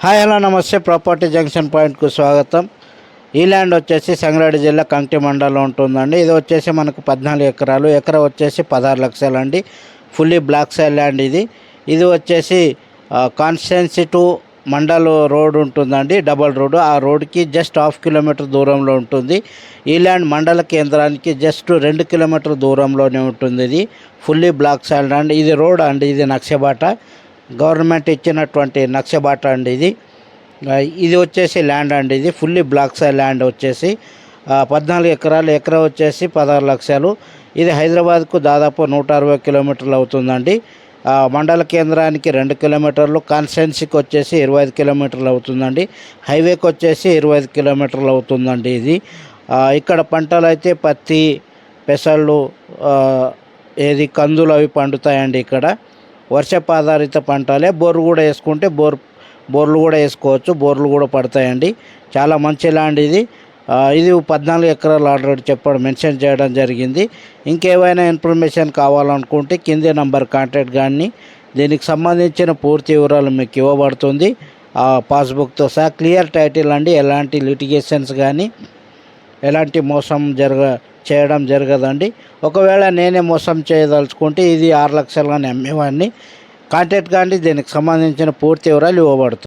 Hi hello నమస్తే. Property junction పాయింట్కు స్వాగతం. ఈ ల్యాండ్ వచ్చేసి సంగారెడ్డి జిల్లా కంకి మండలంలో ఉంటుందండి. ఇది వచ్చేసి మనకు 14 ఎకరాలు, ఎకరా వచ్చేసి 16 లక్షలు అండి. ఫుల్లీ బ్లాక్ సైడ్ ల్యాండ్ ఇది. ఇది వచ్చేసి కాన్స్టిట్యున్సీ టు మండల్ రోడ్ ఉంటుందండి, డబల్ రోడ్. ఆ రోడ్కి జస్ట్ హాఫ్ కిలోమీటర్ దూరంలో ఉంటుంది. ఈ ల్యాండ్ మండల కేంద్రానికి జస్ట్ 2 కిలోమీటర్ దూరంలోనే ఉంటుంది. ఇది ఫుల్లీ బ్లాక్ సైడ్ ల్యాండ్. ఇది రోడ్ అండి, ఇది నక్షబాట, గవర్నమెంట్ ఇచ్చినటువంటి నక్షబాట అండి. ఇది వచ్చేసి ల్యాండ్ అండి. ఇది ఫుల్లీ బ్లాక్ సైడ్ ల్యాండ్ వచ్చేసి 14 ఎకరాలు, ఎకరా వచ్చేసి 16 లక్షలు. ఇది హైదరాబాద్కు దాదాపు 160 కిలోమీటర్లు అవుతుందండి. మండల కేంద్రానికి 2 కిలోమీటర్లు, కాన్స్టిట్యున్సీకి వచ్చేసి 25 కిలోమీటర్లు అవుతుందండి. హైవేకి వచ్చేసి 25 కిలోమీటర్లు అవుతుందండి. ఇది ఇక్కడ పంటలు అయితే పత్తి, పెసళ్ళు, ఏది కందులు అవి పండుతాయండి. ఇక్కడ వర్షపు ఆధారిత పంటలే. బోర్లు కూడా వేసుకుంటే బోర్లు కూడా వేసుకోవచ్చు, బోర్లు కూడా పడతాయండి. చాలా మంచి ల్యాండ్ ఇది. ఇది 14 ఎకరాలు ఆల్రెడీ మెన్షన్ చేయడం జరిగింది. ఇంకేమైనా ఇన్ఫర్మేషన్ కావాలనుకుంటే కింది నంబర్ కాంటాక్ట్ కానీ దీనికి సంబంధించిన పూర్తి వివరాలు మీకు ఇవ్వబడుతుంది. పాస్బుక్తో సహా క్లియర్ టైటిల్ అండి. ఎలాంటి లిటిగేషన్స్ కానీ ఎలాంటి మోసం చేయడం జరగదండి. ఒకవేళ నేనే మోసం చేయదలుచుకుంటే ఇది 6 లక్షలు కానీ అమ్మేవాడిని. కాంటాక్ట్ కానీ దీనికి సంబంధించిన పూర్తి వివరాలు ఇవ్వబడుతుంది.